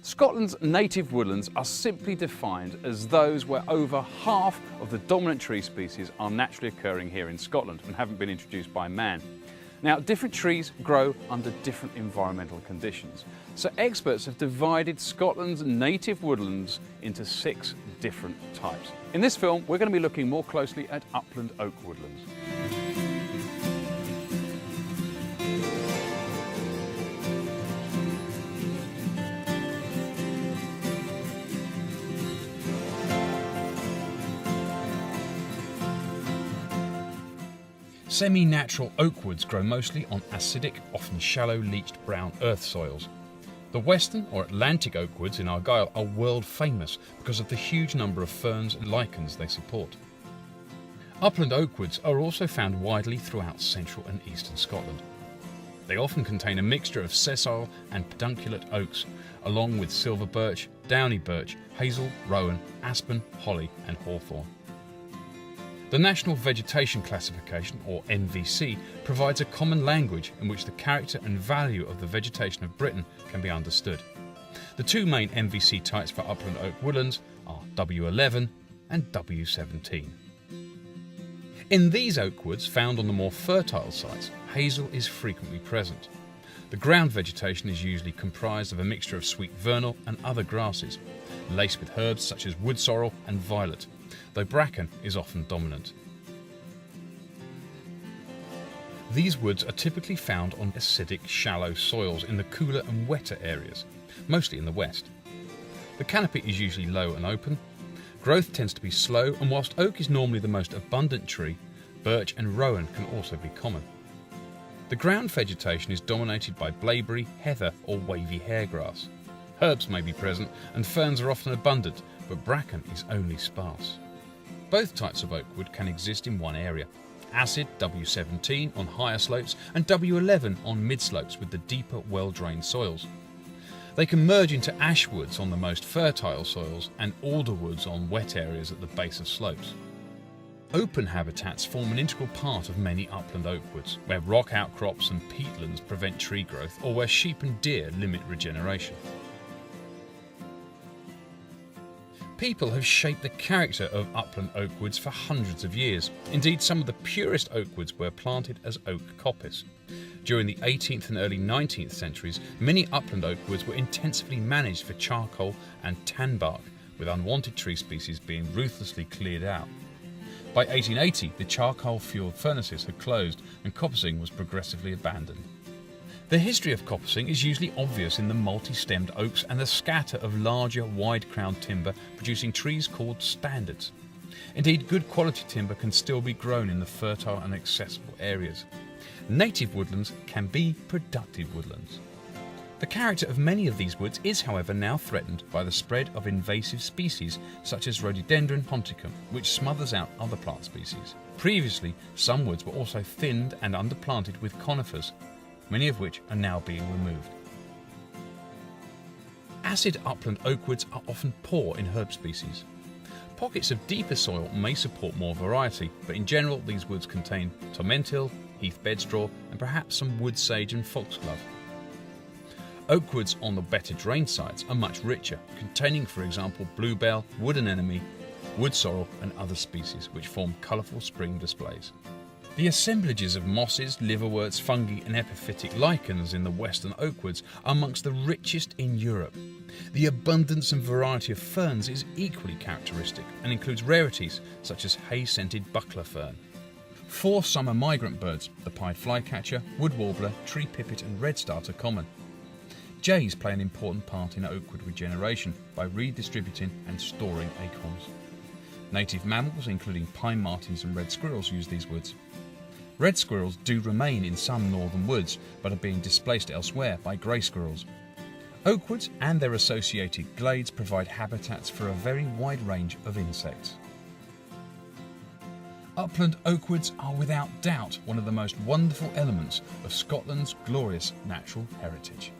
Scotland's native woodlands are simply defined as those where over half of the dominant tree species are naturally occurring here in Scotland and haven't been introduced by man. Now, different trees grow under different environmental conditions, so experts have divided Scotland's native woodlands into 6 different types. In this film, we're going to be looking more closely at upland oak woodlands. Semi-natural oak woods grow mostly on acidic, often shallow leached brown earth soils. The western or Atlantic oak woods in Argyll are world famous because of the huge number of ferns and lichens they support. Upland oak woods are also found widely throughout central and eastern Scotland. They often contain a mixture of sessile and pedunculate oaks, along with silver birch, downy birch, hazel, rowan, aspen, holly and hawthorn. The National Vegetation Classification, or NVC, provides a common language in which the character and value of the vegetation of Britain can be understood. The 2 main NVC types for upland oak woodlands are W11 and W17. In these oak woods, found on the more fertile sites, hazel is frequently present. The ground vegetation is usually comprised of a mixture of sweet vernal and other grasses, laced with herbs such as wood sorrel and violet, though bracken is often dominant. These woods are typically found on acidic, shallow soils in the cooler and wetter areas, mostly in the west. The canopy is usually low and open. Growth tends to be slow, and whilst oak is normally the most abundant tree, birch and rowan can also be common. The ground vegetation is dominated by blaeberry, heather or wavy hairgrass. Herbs may be present and ferns are often abundant, but bracken is only sparse. Both types of oak wood can exist in one area. Acid W17 on higher slopes and W11 on mid-slopes with the deeper, well-drained soils. They can merge into ash woods on the most fertile soils and alder woods on wet areas at the base of slopes. Open habitats form an integral part of many upland oak woods, where rock outcrops and peatlands prevent tree growth or where sheep and deer limit regeneration. People have shaped the character of upland oak woods for hundreds of years. Indeed, some of the purest oak woods were planted as oak coppice. During the 18th and early 19th centuries, many upland oak woods were intensively managed for charcoal and tan bark, with unwanted tree species being ruthlessly cleared out. By 1880, the charcoal-fueled furnaces had closed and coppicing was progressively abandoned. The history of coppicing is usually obvious in the multi-stemmed oaks and the scatter of larger, wide-crowned timber producing trees called standards. Indeed, good quality timber can still be grown in the fertile and accessible areas. Native woodlands can be productive woodlands. The character of many of these woods is, however, now threatened by the spread of invasive species such as Rhododendron ponticum, which smothers out other plant species. Previously, some woods were also thinned and underplanted with conifers, many of which are now being removed. Acid upland oak woods are often poor in herb species. Pockets of deeper soil may support more variety, but in general these woods contain tomentil, heath bedstraw and perhaps some wood sage and foxglove. Oak woods on the better drained sites are much richer, containing for example bluebell, wood anemone, wood sorrel and other species which form colourful spring displays. The assemblages of mosses, liverworts, fungi and epiphytic lichens in the western oak woods are amongst the richest in Europe. The abundance and variety of ferns is equally characteristic and includes rarities such as hay-scented buckler fern. 4 summer migrant birds, the pied flycatcher, wood warbler, tree pipit and redstart are common. Jays play an important part in oak wood regeneration by redistributing and storing acorns. Native mammals, including pine martens and red squirrels, use these woods. Red squirrels do remain in some northern woods, but are being displaced elsewhere by grey squirrels. Oak woods and their associated glades provide habitats for a very wide range of insects. Upland oak woods are without doubt one of the most wonderful elements of Scotland's glorious natural heritage.